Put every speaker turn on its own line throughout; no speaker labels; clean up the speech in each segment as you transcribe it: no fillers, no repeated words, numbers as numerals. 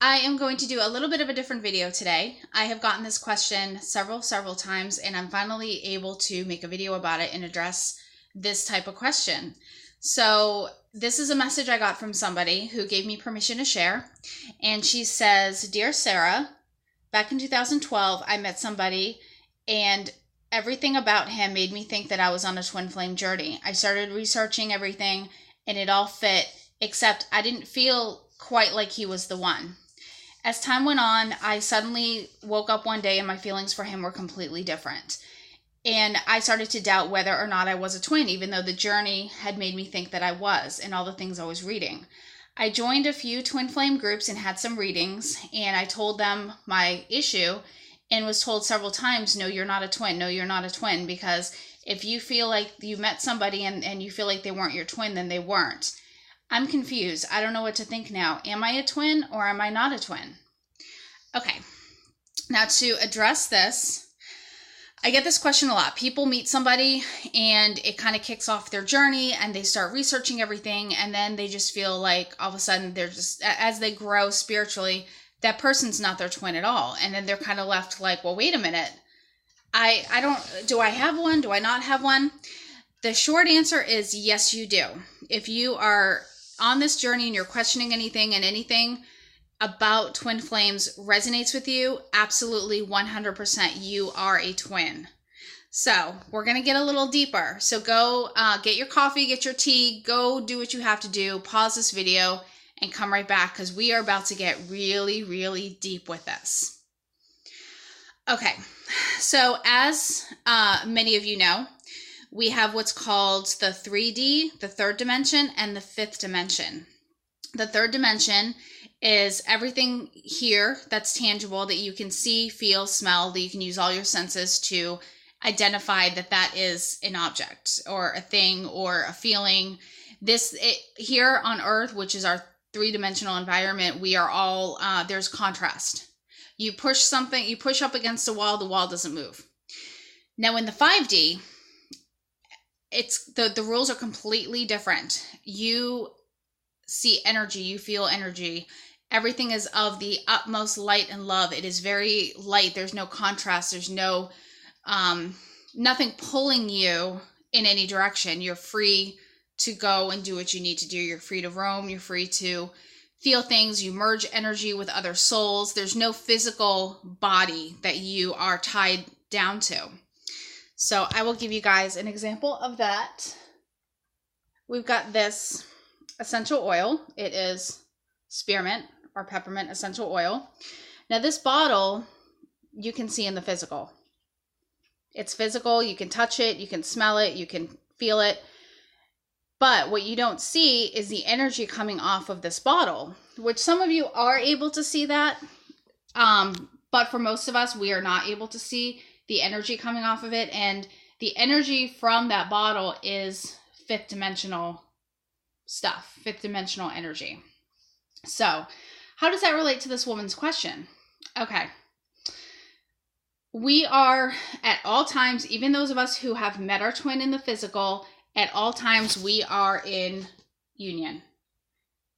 I am going to do a little bit of a different video today. I have gotten this question several times, and I'm finally able to make a video about it and address this type of question. So this is a message I got from somebody who gave me permission to share. And she says, "Dear Sarah, back in 2012, I met somebody and everything about him made me think that I was on a twin flame journey. I started researching everything and it all fit, except I didn't feel quite like he was the one. As time went on, I suddenly woke up one day and my feelings for him were completely different. And I started to doubt whether or not I was a twin, even though the journey had made me think that I was, and all the things I was reading. I joined a few twin flame groups and had some readings, and I told them my issue and was told several times, no, you're not a twin. No, you're not a twin, because if you feel like you met somebody and you feel like they weren't your twin, then they weren't. I'm confused. I don't know what to think now. Am I a twin or am I not a twin?" Okay, now to address this, I get this question a lot. People meet somebody and it kind of kicks off their journey and they start researching everything, and then they just feel like all of a sudden they're just, as they grow spiritually, that person's not their twin at all. And then they're kind of left like, well, wait a minute. Do I have one? Do I not have one? The short answer is yes, you do. If you are on this journey and you're questioning anything and anything about twin flames resonates with you, absolutely 100% you are a twin. So we're going to get a little deeper. So go get your coffee, get your tea, go do what you have to do, pause this video and come right back, because we are about to get really, really deep with this. Okay, so as many of you know, we have what's called the 3D, the third dimension, and the fifth dimension. The third dimension is everything here that's tangible, that you can see, feel, smell, that you can use all your senses to identify that that is an object or a thing or a feeling. Here on Earth, which is our three-dimensional environment, we are all, there's contrast. You push something, you push up against the wall doesn't move. Now in the 5D, it's the rules are completely different. You see energy, you feel energy. Everything is of the utmost light and love. It is very light. There's no contrast. There's no nothing pulling you in any direction. You're free to go and do what you need to do. You're free to roam. You're free to feel things. You merge energy with other souls. There's no physical body that you are tied down to. So I will give you guys an example of that. We've got this essential oil. It is spearmint or peppermint essential oil. Now this bottle you can see in the physical. It's physical. You can touch it. You can smell it. You can feel it. But what you don't see is the energy coming off of this bottle, which some of you are able to see that. But for most of us, we are not able to see the energy coming off of it. And the energy from that bottle is fifth dimensional stuff, fifth dimensional energy. So how does that relate to this woman's question? Okay. We are at all times, even those of us who have met our twin in the physical, at all times we are in union.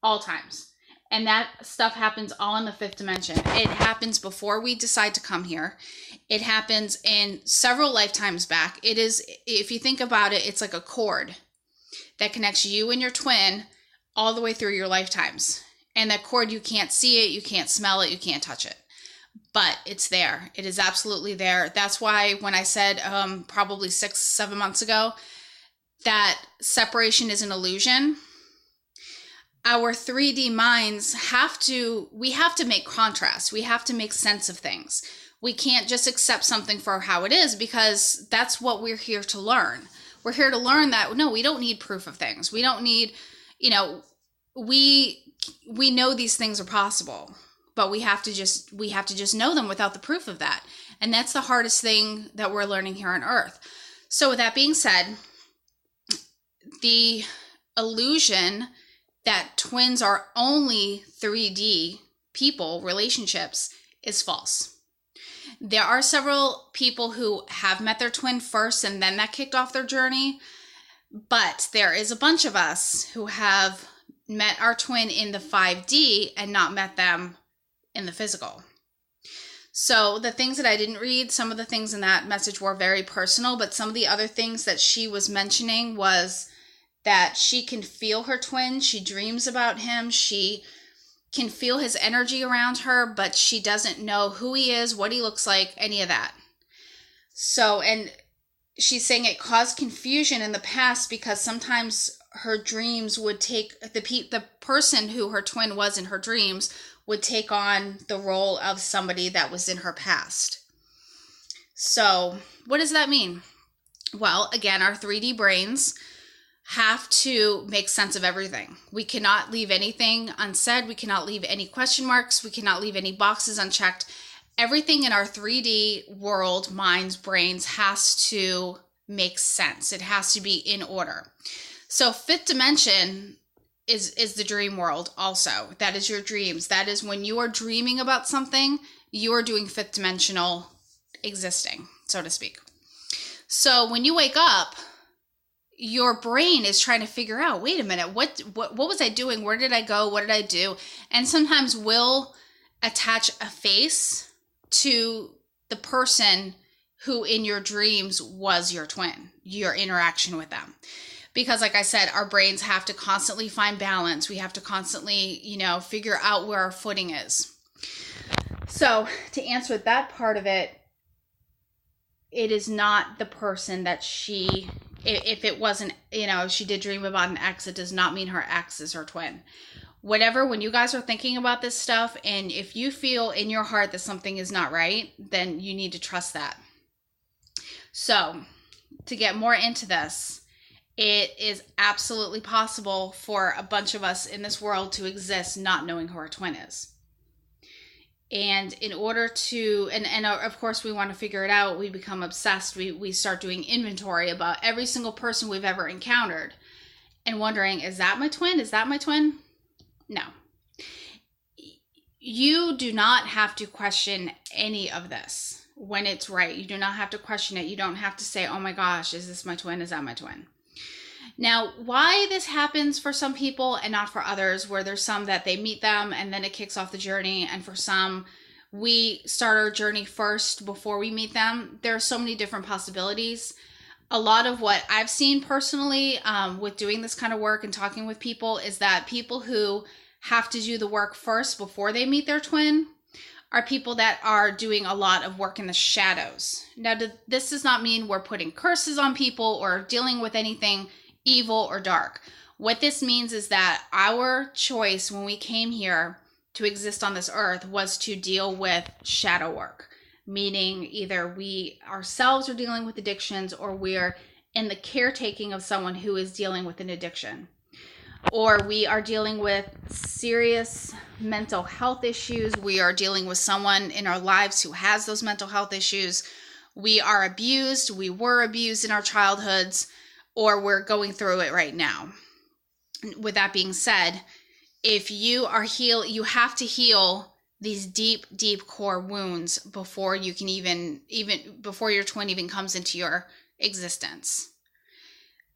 All times. And that stuff happens all in the fifth dimension. It happens before we decide to come here. It happens in several lifetimes back. It is, if you think about it, it's like a cord that connects you and your twin all the way through your lifetimes. And that cord, you can't see it, you can't smell it, you can't touch it. But it's there. It is absolutely there. That's why when I said probably 6-7 months ago that separation is an illusion, our 3D minds we have to make contrast. We have to make sense of things. We can't just accept something for how it is, because that's what we're here to learn. We're here to learn that, no, we don't need proof of things. We don't need, we know these things are possible, but we have to just know them without the proof of that. And that's the hardest thing that we're learning here on Earth. So with that being said, the illusion that twins are only 3D people, relationships, is false. There are several people who have met their twin first and then that kicked off their journey. But there is a bunch of us who have met our twin in the 5D and not met them in the physical. So the things that I didn't read, some of the things in that message were very personal, but some of the other things that she was mentioning was that she can feel her twin. She dreams about him. She can feel his energy around her, but she doesn't know who he is, what he looks like, any of that. So, and she's saying it caused confusion in the past because sometimes her dreams would take the person who her twin was in her dreams would take on the role of somebody that was in her past. So what does that mean? Well, again, our 3D brains have to make sense of everything. We cannot leave anything unsaid. We cannot leave any question marks. We cannot leave any boxes unchecked. Everything in our 3D world, minds, brains, has to make sense. It has to be in order. So fifth dimension is the dream world also. That is your dreams. That is when you are dreaming about something, you are doing fifth dimensional existing, so to speak. So when you wake up, your brain is trying to figure out, wait a minute, what was I doing? Where did I go? What did I do? And sometimes we'll attach a face to the person who in your dreams was your twin, your interaction with them. Because like I said, our brains have to constantly find balance. We have to constantly, figure out where our footing is. So to answer that part of it, it is not the person that if it wasn't, she did dream about an ex, it does not mean her ex is her twin. Whatever, when you guys are thinking about this stuff, and if you feel in your heart that something is not right, then you need to trust that. So to get more into this, it is absolutely possible for a bunch of us in this world to exist not knowing who our twin is. And in order to, and of course we want to figure it out, we become obsessed. We start doing inventory about every single person we've ever encountered and wondering, is that my twin? Is that my twin? No. You do not have to question any of this when it's right. You do not have to question it. You don't have to say, oh my gosh, is this my twin? Is that my twin? Now, why this happens for some people and not for others, where there's some that they meet them and then it kicks off the journey, and for some, we start our journey first before we meet them. There are so many different possibilities. A lot of what I've seen personally with doing this kind of work and talking with people is that people who have to do the work first before they meet their twin are people that are doing a lot of work in the shadows. Now, this does not mean we're putting curses on people or dealing with anything evil or dark. What this means is that our choice when we came here to exist on this earth was to deal with shadow work, meaning either we ourselves are dealing with addictions or we're in the caretaking of someone who is dealing with an addiction, or we are dealing with serious mental health issues. We are dealing with someone in our lives who has those mental health issues. We are abused. We were abused in our childhoods, or we're going through it right now. With that being said, if you are you have to heal these deep, deep core wounds before you can even before your twin even comes into your existence.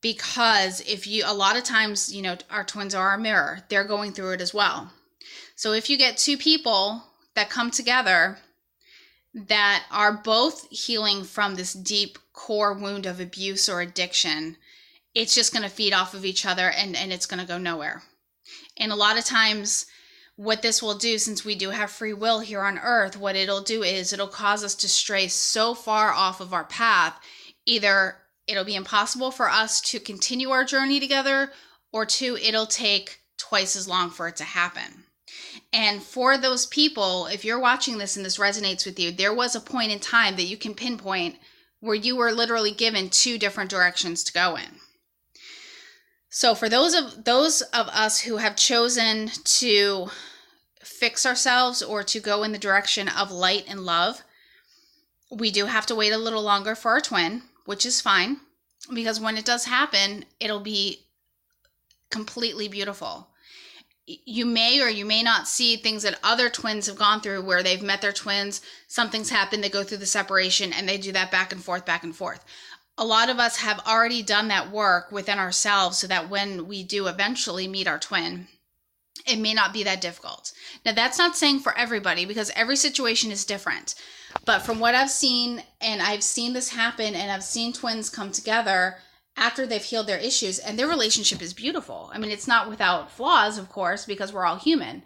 Because a lot of times, our twins are our mirror. They're going through it as well. So if you get two people that come together that are both healing from this deep core wound of abuse or addiction, it's just going to feed off of each other and it's going to go nowhere. And a lot of times what this will do, since we do have free will here on earth, what it'll do is it'll cause us to stray so far off of our path. Either it'll be impossible for us to continue our journey together, or two, it'll take twice as long for it to happen. And for those people, if you're watching this and this resonates with you, there was a point in time that you can pinpoint where you were literally given two different directions to go in. So for those of us who have chosen to fix ourselves or to go in the direction of light and love, we do have to wait a little longer for our twin, which is fine, because when it does happen, it'll be completely beautiful. You may or you may not see things that other twins have gone through where they've met their twins, something's happened, they go through the separation, and they do that back and forth, back and forth. A lot of us have already done that work within ourselves so that when we do eventually meet our twin, it may not be that difficult. Now, that's not saying for everybody, because every situation is different. But from what I've seen, and I've seen this happen, and I've seen twins come together after they've healed their issues, and their relationship is beautiful. I mean, it's not without flaws, of course, because we're all human,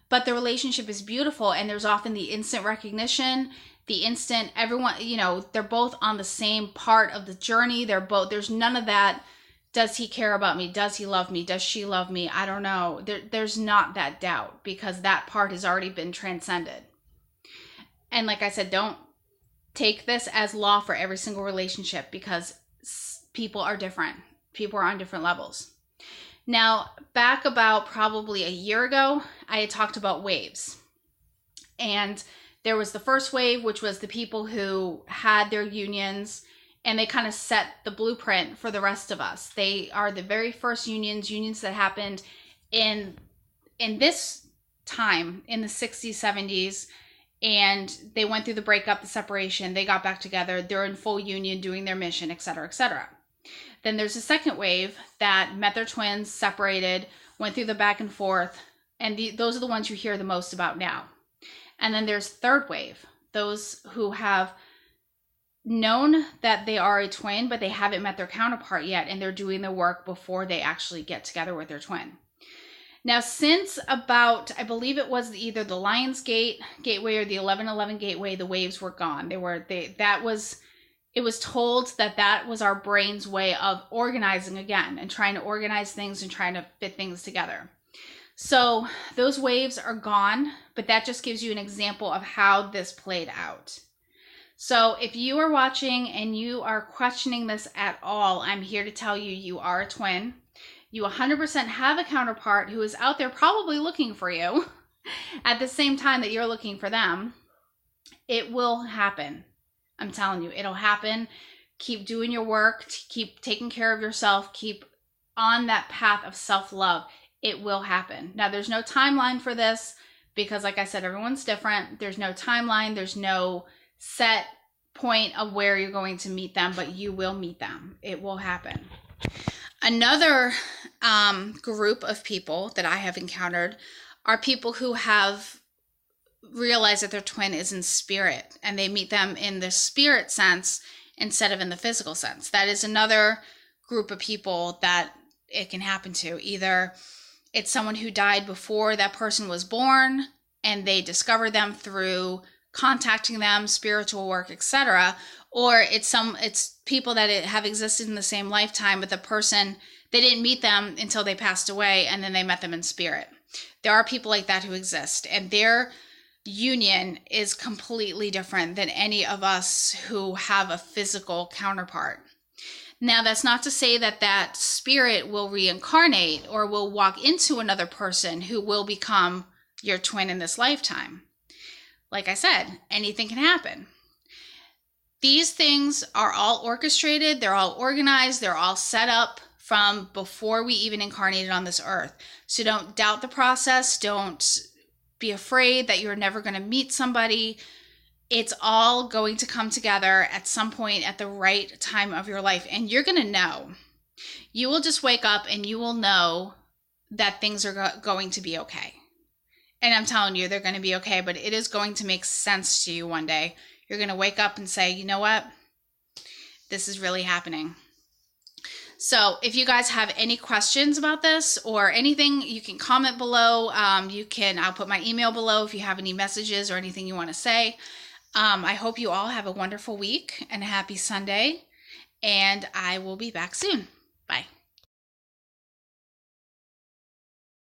but the relationship is beautiful, and there's often the instant recognition, the instant, everyone, you know, they're both on the same part of the journey. There's none of that. Does he care about me? Does he love me? Does she love me? I don't know. There's not that doubt, because that part has already been transcended. And like I said, don't take this as law for every single relationship, because people are different. People are on different levels. Now, back about probably a year ago, I had talked about waves. And there was the first wave, which was the people who had their unions, and they kind of set the blueprint for the rest of us. They are the very first unions that happened in this time, in the 60s, 70s, and they went through the breakup, the separation, they got back together, they're in full union doing their mission, etc., etc. Then there's a second wave that met their twins, separated, went through the back and forth, and those are the ones you hear the most about now. And then there's third wave, those who have known that they are a twin, but they haven't met their counterpart yet, and they're doing the work before they actually get together with their twin. Now, since about, I believe it was either the Lionsgate Gateway or the 1111 Gateway, the waves were gone. It was told that was our brain's way of organizing again and trying to organize things and trying to fit things together. So those waves are gone, but that just gives you an example of how this played out. So if you are watching and you are questioning this at all, I'm here to tell you, you are a twin. You 100% have a counterpart who is out there probably looking for you at the same time that you're looking for them. It will happen. I'm telling you, it'll happen. Keep doing your work, keep taking care of yourself, keep on that path of self-love. It will happen. Now, there's no timeline for this because, like I said, everyone's different. There's no timeline. There's no set point of where you're going to meet them, but you will meet them. It will happen. Another group of people that I have encountered are people who have realized that their twin is in spirit, and they meet them in the spirit sense instead of in the physical sense. That is another group of people that it can happen to. Either it's someone who died before that person was born, and they discover them through contacting them, spiritual work, etc., or it's people that have existed in the same lifetime, but the person, they didn't meet them until they passed away, and then they met them in spirit. There are people like that who exist, and their union is completely different than any of us who have a physical counterpart. Now, that's not to say that that spirit will reincarnate or will walk into another person who will become your twin in this lifetime. Like I said, anything can happen. These things are all orchestrated, they're all organized, they're all set up from before we even incarnated on this earth. So don't doubt the process. Don't be afraid that you're never going to meet somebody. It's all going to come together at some point at the right time of your life. And you're going to know. You will just wake up and you will know that things are going to be okay. And I'm telling you, they're going to be okay, but it is going to make sense to you one day. You're going to wake up and say, you know what? This is really happening. So if you guys have any questions about this or anything, you can comment below. I'll put my email below if you have any messages or anything you want to say. I hope you all have a wonderful week and a happy Sunday, and I will be back soon.